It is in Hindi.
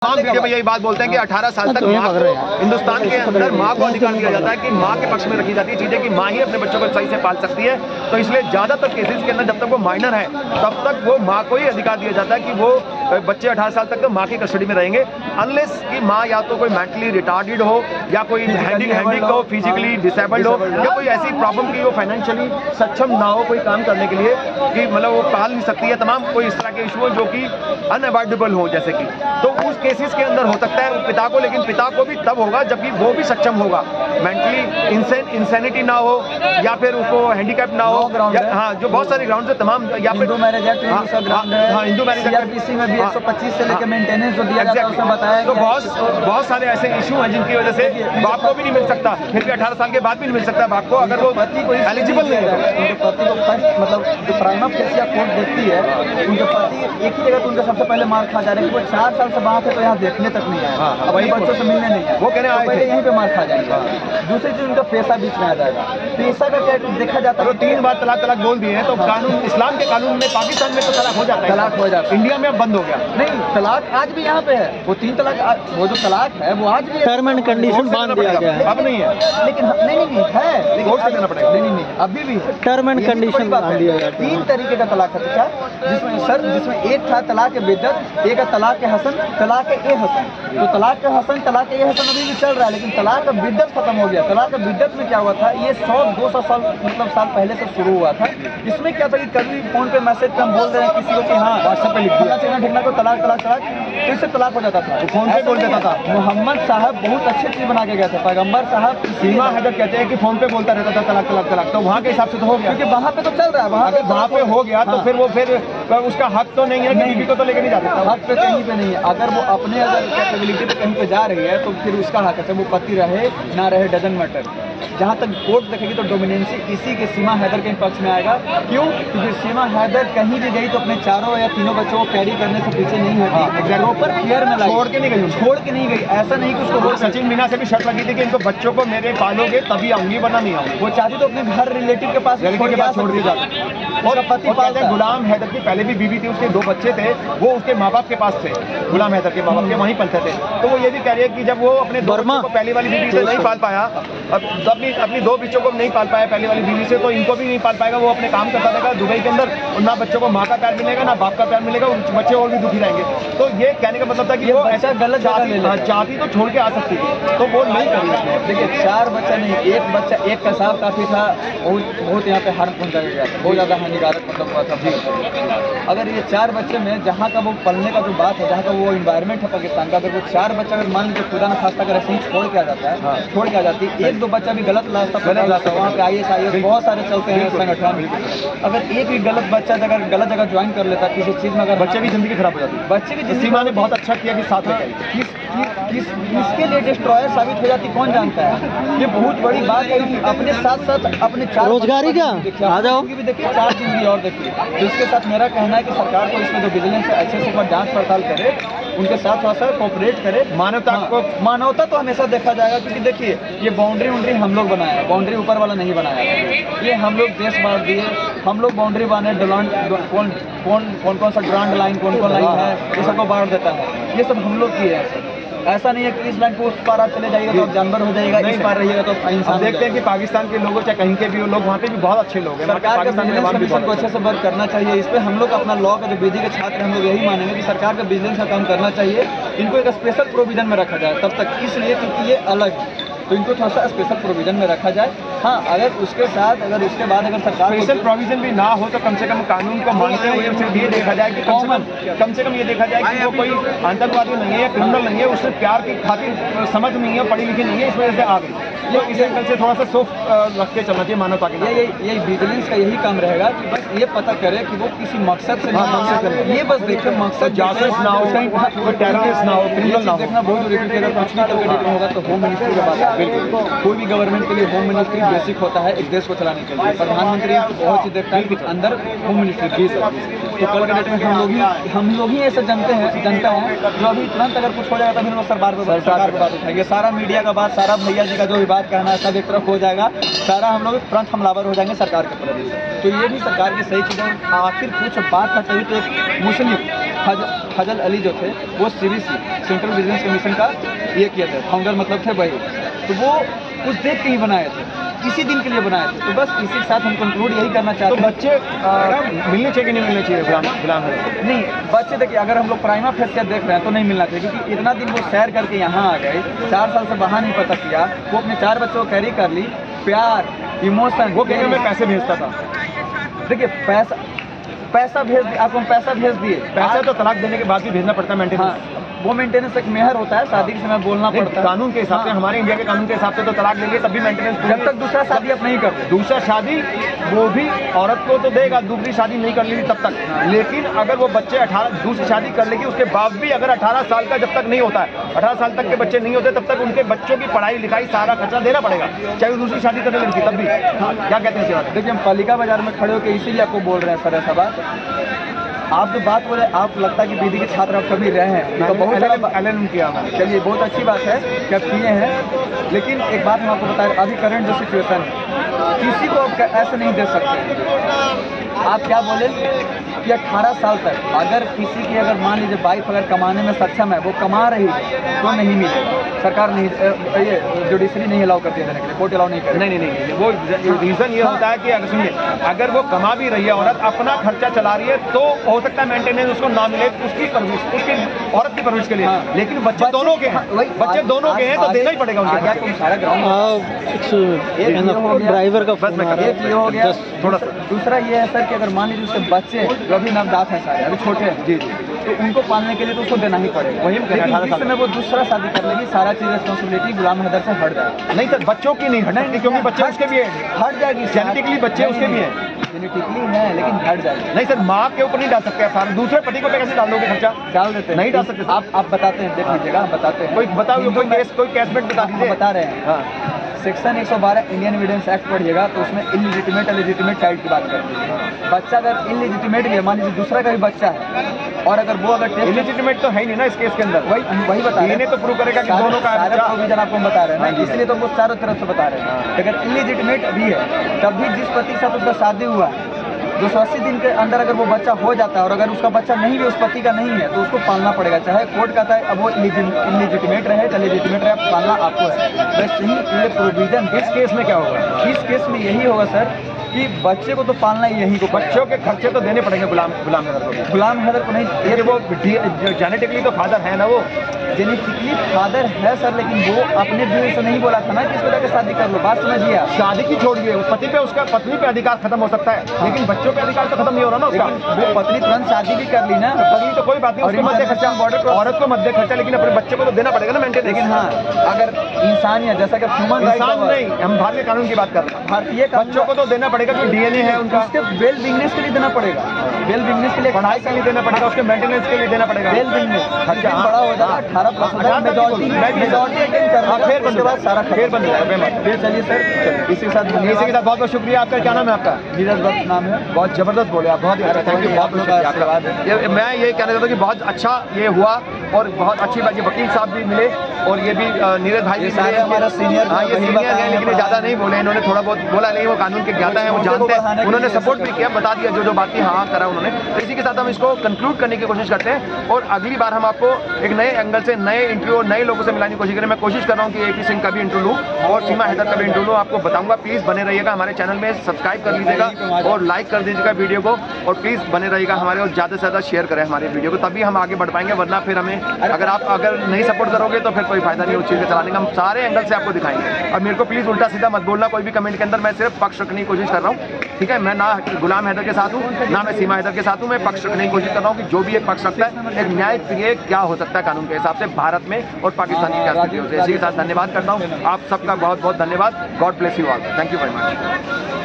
तमाम वीडियो में यही बात बोलते हैं कि 18 साल तक हिंदुस्तान के अंदर माँ को अधिकार दिया जाता है कि माँ के पक्ष में रखी जाती है चीजें कि माँ ही अपने बच्चों को सही से पाल सकती है। तो इसलिए ज्यादातर केसेस के अंदर जब तक वो माइनर है तब तक वो माँ को ही अधिकार दिया जाता है कि वो बच्चे 18 साल तक तो माँ की कस्टडी में रहेंगे, अनलेस कि माँ या तो कोई मेंटली रिटार्डेड हो या कोई हैंडिक हो, फिजिकली डिसेबल्ड हो या कोई ऐसी प्रॉब्लम की वो फाइनेंशियली सक्षम ना हो कोई काम करने के लिए कि मतलब वो पाल नहीं सकती है, तमाम कोई इस तरह के इशू जो कि अनअवॉइडेबल हो जैसे कि, तो उस केसेस के अंदर हो सकता है पिता को, लेकिन पिता को भी तब होगा जबकि वो भी सक्षम होगा, मेंटली इंसैनिटी ना हो या फिर उसको हैंडीकैप ना हो। हाँ, जो बहुत सारे ग्राउंड से तमाम या फिर Hindu marriage act, Hindu marriage CrPC में भी 125 से लेकर मेंटेनेंस जो दिया जाता है उसमें बताया तो बहुत सारे ऐसे इशू हैं जिनकी वजह से बाप को भी नहीं मिल सकता, फिर भी 18 साल के बाद भी नहीं मिल सकता बाप को अगर वो पति को एलिजिबल नहीं है। उनके पति को फर्स्ट मतलब जो प्राइमा फेसिया कोर्ट देखती है, उनके पति एक ही जगह तो उनका सबसे पहले मार खा जा रहे हैं कि वो 4 साल से बाहर थे तो यहाँ देखने तक नहीं आए, अपने बच्चों से मिलने नहीं आए, वो कहने आए पहले यहीं पे मार खा जाएंगे। दूसरी चीज उनका पैसा बीच में आ जाएगा, पैसा का क्या देखा जाता है, 3 बार तलाक बोल दिए हैं तो कानून, इस्लाम के कानून में पाकिस्तान में तो तलाक हो जाता है, तलाक हो जाता है, इंडिया में अब बंद हो गया। नहीं, तलाक आज भी यहाँ पे है, वो 3 तलाक, वो जो तलाक है वो आज भी टर्म एंड कंडीशन बांध दिया गया है, अब नहीं है, लेकिन नहीं है, कोर्ट से देना पड़ेगा, नहीं अभी भी है, टर्म एंड कंडीशन बांध दिया गया। 3 तरीके का तलाक है जिसमें एक था तलाक बिद्दत, एक है तलाक हसन, तलाक ए हसन। तो तलाक हसन, तलाक ए हसन अभी भी चल रहा है, लेकिन तलाक बिद्दत खत्म हो गया। तलाक बिद्दत में क्या हुआ था, ये 100-200 साल मतलब साल पहले से शुरू हुआ था। इसमें क्या था कि कभी फोन पे मैसेज पे हम बोल रहे हैं किसी को कि हाँ व्हाट्सएप पे लिख दिया ढिकना को तलाक, तो इससे तलाक हो जाता था, फोन पे बोल देता था। मोहम्मद साहब बहुत अच्छी चीज बना के गए थे, पैगम्बर साहब सीमा हैदर कहते हैं कि फोन पे बोलता रहता था तलाक, तो वहाँ के हिसाब से तो हो गया, क्योंकि वहाँ पे तो चल रहा है, वहाँ पे हो गया तो फिर वो उसका हक तो नहीं है कि बीवी को तो लेके नहीं जाता, हक पे कहीं पे नहीं है। अगर वो अपने अगर कैपेबिलिटी पे कहीं पे जा रही है तो फिर उसका हक है, वो पति रहे ना रहे डजंट मैटर। जहाँ तक कोर्ट देखेगी तो डोमिनेंसी इसी के सीमा हैदर के पक्ष में आएगा। क्यों? क्योंकि सीमा हैदर कहीं भी गई तो अपने 4 या 3 बच्चों को कैरी करने से पीछे नहीं होती, प्रॉपर केयर में छोड़ के नहीं गई, ऐसा नहीं कि उसको सचिन मीना से भी शर्त लगी थी कि इनको बच्चों को मेरे पालोगे तभी आऊंगी वरना नहीं आऊंगी। वो चाहती तो अपने घर रिलेटिव के पास छोड़ दी जाती, और पति पालते हैं। गुलाम हैदर की पहले भी बीवी थी, उसके 2 बच्चे थे, वो उसके माँ बाप के पास थे, गुलाम हैदर के माँ बाप के वहीं पलते थे। तो वो ये भी कह रही है कि जब वो अपने 2 बच्चों को पहली वाली बीवी से नहीं पाल पाया, अपनी 2 बच्चों को नहीं पाल पाया पहली वाली बीवी से, तो इनको भी नहीं पाल पाएगा। वो अपने काम करता रहेगा दुबई के अंदर, और ना बच्चों को माँ का प्यार मिलेगा ना बाप का प्यार मिलेगा, बच्चे और भी दुखी रहेंगे। तो ये कहने का मतलब था कि वो ऐसा गलत चाहती तो छोड़ के आ सकती थी, तो वो नहीं करी। देखिए 4 बच्चा नहीं, 1 बच्चा, एक पेशाब काफी था, बहुत यहाँ पे हार्म पहुँचा गया था, बहुत ज़्यादा हानिकारक मतलब हुआ था। अगर ये 4 बच्चे में जहाँ का वो पलने का जो बात है, जहाँ का वो इन्वायरमेंट है पाकिस्तान का, अगर वो 4 बच्चा अगर मान लीजिए खुदा न खास्ता अगर ऐसे ही छोड़ के आ जाता है, छोड़ के आ जाती है, 1-2 बच्चा भी गलत रास्ता है, वहाँ पे IAS बहुत सारे चलते हैं संगठन। अगर एक भी गलत बच्चा अगर गलत जगह ज्वाइन कर लेता है किसी चीज़ में, अगर बच्चे की जिंदगी खराब हो जाती है। बच्चे की सीमा ने बहुत अच्छा किया कि साथ लेकर किसके लिए डिस्ट्रॉयर साबित हो जाती कौन जानता है। ये बहुत बड़ी बात है कि अपने साथ साथ अपने 4 रोजगारी क्या आ जाओ भी देखिए, 4 जिंदगी और देखिए। तो इसके साथ मेरा कहना है कि सरकार को इसमें जो विजिलेंस है अच्छे से जांच पड़ताल करे, उनके साथ थोड़ा सा कोऑपरेट करे। मानवता तो हमेशा देखा जाएगा, क्योंकि देखिए ये बाउंड्री हम लोग बनाया है, बाउंड्री ऊपर वाला नहीं बनाया है। ये हम लोग देश बांट दिए, हम लोग बाउंड्री बांधे, कौन सा ड्रांड लाइन कौन लाइन है, ये सबको बांट देता है, ये सब हम लोग किए हैं। ऐसा नहीं है कि इस लाइन को उस पार आप चले जाइएगा तो आप जानवर हो जाएगा, इस पार रहिएगा तो इंसान। देखते हैं कि पाकिस्तान के लोगों चाहे कहीं के भी लोग, वहाँ पे भी बहुत अच्छे लोग हैं। सरकार का विजिलेंस कमीशन को अच्छे से वर्क करना चाहिए। इस पर हम लोग अपना लॉ का जो विधि के छात्र हम लोग यही मानेंगे कि सरकार का विजिलेंस का काम करना चाहिए, इनको एक स्पेशल प्रोविजन में रखा जाए तब तक, इसलिए क्योंकि ये अलग है, तो इनको थोड़ा सा स्पेशल प्रोविजन में रखा जाए। हाँ, अगर उसके साथ अगर उसके बाद अगर सरकार स्पेशल प्रोविजन भी ना हो तो कम से कम कानून को मानते हुए सिर्फ ये देखा जाए कि कम से कम ये देखा जाए कि वो कोई आतंकवादी नहीं है या क्रिमिनल नहीं है, उससे प्यार की खातिर समझ नहीं है, पढ़ी लिखी नहीं है, इस वजह से आ गई। ये इस एंगल से थोड़ा सा सॉफ्ट रख के चलना चाहिए मानवता के लिए। यही विजिलेंस का यही काम रहेगा कि बस ये पता करे कि वो किसी मकसद से नहीं, ये बस देखे मकसद जासूस ना हो, कोई टेररिस्ट ना हो, क्रिमिनल ना हो। देखना बहुत जरूरी है। अगर कुछ भी करके होगा तो होम मिनिस्ट्री के पास कोई भी गवर्नमेंट के लिए होम मिनिस्ट्री बेसिक होता है एक देश को चलाने के लिए। प्रधानमंत्री बहुत चीज देखता है कि अंदर होम मिनिस्ट्री भी है। तो कल के डेट में हम लोग ही ऐसे जनता है जो अभी तुरंत अगर कुछ हो जाएगा तो फिर वो सरकार पे बात उठाएंगे। सारा मीडिया का बात, सारा भैया जी का जो भी बात कहना है सब एक तरफ हो जाएगा, सारा हम लोग तुरंत हमलावर हो जाएंगे सरकार के प्रति। तो ये भी सरकार की सही चीज़ है। आखिर कुछ बात था तभी तो एक मुस्लिम फजल अली जो थे वो CVC सेंट्रल विजिलेंस कमीशन का ये किए थे, फाउंडर मतलब थे वही। तो वो कुछ देख के ही बनाए थे, इसी दिन के लिए बनाए थे। तो बस इसी के साथ हम कंक्लूड यही करना चाहते हैं। तो बच्चे मिलने चाहिए कि नहीं मिलने चाहिए गुलाम नहीं, बच्चे देखिए अगर हम लोग प्राइमा फेसिया देख रहे हैं तो नहीं मिलना चाहिए, क्योंकि इतना दिन वो सैर करके यहाँ आ गए, 4 साल से बाहर नहीं पता किया, वो अपने 4 बच्चों को कैरी कर ली, प्यार इमोशन। वो कहने में पैसे भेजता था। देखिए पैसा भेज दिए, आपको हम पैसा भेज दिए, पैसा तो तलाक देने के बाद भी भेजना पड़ता है मेंटेनेंस। हाँ, वो मेंटेनेंस एक मेहर होता है, शादी के समय बोलना पड़ता है। कानून के हिसाब से, हमारे इंडिया के कानून के हिसाब से तो तलाक लेंगे तब भी मेंटेनेंस, जब तक दूसरा शादी आप नहीं करते। दूसरा शादी वो भी औरत को तो देगा, दूसरी शादी नहीं कर लेगी तब तक। लेकिन अगर वो बच्चे दूसरी शादी कर लेगी, उसके बाद भी अगर 18 साल का जब तक नहीं होता है, 18 साल तक के बच्चे नहीं होते तब तक उनके बच्चों की पढ़ाई लिखाई सारा खर्चा देना पड़ेगा, चाहे वो दूसरी शादी करने लगी तब भी। क्या कहते हैं इस बात? देखिए हम पालिका बाजार में खड़े होकर इसीलिए आपको बोल रहे हैं सर ऐसा बात। आप जो बात बोले, आप लगता है कि बीडी के छात्र आप कभी रहे हैं तो बहुत LLM किया हमारे। चलिए बहुत अच्छी बात है कि आप किए हैं, लेकिन एक बात हम आपको बता रहे, अभी करंट जो सिचुएशन है किसी को आप ऐसे नहीं दे सकते। आप क्या बोले कि 18 साल तक अगर किसी की अगर मान लीजिए वाइफ अगर कमाने में सक्षम है, वो कमा रही है तो नहीं मिलेगा, सरकार नहीं, ये जुडिशरी नहीं अलाउ करती है देने के लिए, कोर्ट अलाउ नहीं करे। नहीं, वो रीजन ये होता है कि अगर सुनिए, अगर वो कमा भी रही है औरत, अपना खर्चा चला रही है, तो हो सकता है मेंटेनेंस उसको ना मिले, उसकी परवरिश, उसकी औरत की परवरिश के लिए। लेकिन बच्चे दोनों के हैं, बच्चे दोनों के हैं तो देना ही पड़ेगा उनको। सारा ड्राइवर का बस एक ये हो गया। थोड़ा दूसरा ये है सर कि अगर मान लीजिए उसके बच्चे जो अभी नवजात हैं, सारे अभी छोटे हैं, जी, तो उनको पालने के लिए तो उसको देना ही पड़ेगा। वही जिस समय वो दूसरा शादी कर लेगी, सारा चीज रिस्पॉन्सिबिलिटी गुलाम हैदर से हट जाएगी। नहीं सर, बच्चों की नहीं हटनी, क्योंकि बच्चे उसके भी हट जाएगी, जेनेटिकली बच्चे उसके भी हैं, जेनेटिकली है लेकिन हट जाएगी। नहीं सर, माँ के ऊपर नहीं डाल सकते आप, दूसरे पति को कैसे डाल दोगे खर्चा? डाल देते हैं, नहीं डाल सकते। आप बताते हैं, देख लीजिएगा, हम बताते हैं। कोई बताओ, कोई कैशबैक बता दीजिए। बता रहे हैं। हाँ, सेक्शन 112 इंडियन एविडेंस एक्ट पढ़िएगा तो उसमें इलिजिटिमेट एलिजिटिमेट चाइल्ड की बात करती है। बच्चा अगर इलिजिटिमेट भी है, मान लीजिए दूसरा का भी बच्चा है, और अगर वो अगर इलिजिटिमेट तो है ही नहीं ना इस केस के अंदर, वही बता रहे हैं, तो प्रूव करेगा कि दोनों का प्रोविजन आपको हम बता रहे हैं ना, इसलिए तो वो चारों तरफ से बता रहे हैं। अगर इलिजिटिमेट भी है तब भी जिस पति के साथ उसका शादी हुआ है, 280 दिन के अंदर अगर वो बच्चा हो जाता है और अगर उसका बच्चा नहीं भी उस पति का नहीं है तो उसको पालना पड़ेगा, चाहे कोर्ट कहता है अब वो इलिजिटिमेट रहे चाहे लेजिटिमेट रहे, पालना आपको है। वैसे ही ये प्रोविजन इस केस में क्या होगा? इस केस में यही होगा सर कि बच्चे को तो पालना ही यही को, बच्चों के खर्चे तो देने पड़ेंगे गुलाम हैदर को। गुलाम हैदर को नहीं, ये वो जेनेटिकली तो फादर है ना, वो जेनेटिकली फादर है सर, लेकिन वो अपने दिल से नहीं बोला था ना कि इसको जाकर शादी कर लो। बात समझिए, शादी की छोड़िए, पति पे उसका पत्नी पे अधिकार खत्म हो सकता है, लेकिन बच्चों पे अधिकार तो खत्म नहीं हो रहा ना उसका। वो पत्नी तुरंत शादी भी कर ली ना, पत्नी तो कोई बात नहीं, उसको मध्य खर्चा, औरत को मध्य खर्चा, लेकिन अपने बच्चे को तो देना पड़ेगा ना मेंटेन। लेकिन हाँ, अगर इंसान या जैसा कि ह्यूमन इंसान नहीं, हम भारतीय कानून की बात कर रहे हैं, भारतीय बच्चों को तो देना पड़ेगा, जो DNA है उनका, उसके वेल बिजनेस के लिए देना पड़ेगा, वेल बिजनेस के लिए, पढ़ाई के लिए देना पड़ेगा, उसके मेंटेनेंस के लिए देना पड़ेगा, वेल बिजनेस खर्चा बड़ा हो जाएगा, 18+ मेजॉरिटी उसके बाद सारा फिर बन जाएगा। फिर चलिए सर, इसी के साथ बहुत बहुत शुक्रिया आपका। क्या नाम है आपका? नीरज भट्ट नाम है। बहुत जबरदस्त बोले आप, बहुत अच्छा, थैंक यू, बहुत शुक्रिया। मैं ये कहना चाहता हूँ कि बहुत अच्छा ये हुआ और बहुत अच्छी बात, ये वकील साहब भी मिले और ये भी नीरज भाई भी मिले, हमारा सीनियर। हाँ, ये सीनियर है, लेकिन ज़्यादा नहीं बोले, इन्होंने थोड़ा बहुत बोला, नहीं वो कानून के ज्ञाता है, वो जानते हैं, उन्होंने सपोर्ट भी किया, बता दिया जो बात थी, हाँ करा उन्होंने। तो इसी के साथ हम इसको कंक्लूड करने की कोशिश करते हैं और अगली बार हम आपको एक नए एंगल से नए इंटरव्यू और नए लोगों से मिलाने की कोशिश करें। मैं कोशिश कर रहा हूँ कि AP सिंह का भी इंटरव्यू लूँ और सीमा हैदर का भी इंटरव्यू लूँ, आपको बताऊंगा। प्लीज़ बने रहिएगा हमारे चैनल में, सब्सक्राइब कर लीजिएगा और लाइक कर दीजिएगा वीडियो को, और प्लीज़ बने रहिएगा हमारे, और ज़्यादा से ज़्यादा शेयर करें हमारे वीडियो को, तभी हम आगे बढ़ पाएंगे। वरना फिर हमें अगर नहीं सपोर्ट करोगे तो फिर कोई फायदा नहीं उस चीज़ को चलाने का। हम सारे एंगल से आपको दिखाएंगे, और मेरे को प्लीज़ उल्टा सीधा मत बोलना कोई भी कमेंट के अंदर, मैं सिर्फ पक्ष रखने की कोशिश कर रहा हूँ, ठीक है? मैं ना गुलाम हैदर के साथ हूँ, ना मैं सीमा हैदर के साथ हूँ, मैं पक्ष रखने की कोशिश कर रहा हूँ कि जो भी एक पक्ष रखता है, एक न्याय प्रिय क्या हो सकता है कानून के हिसाब से भारत में और पाकिस्तान की क्या स्थिति होती है। इसी के साथ धन्यवाद करता हूँ, आप सबका बहुत बहुत धन्यवाद। God bless you all, thank you very much.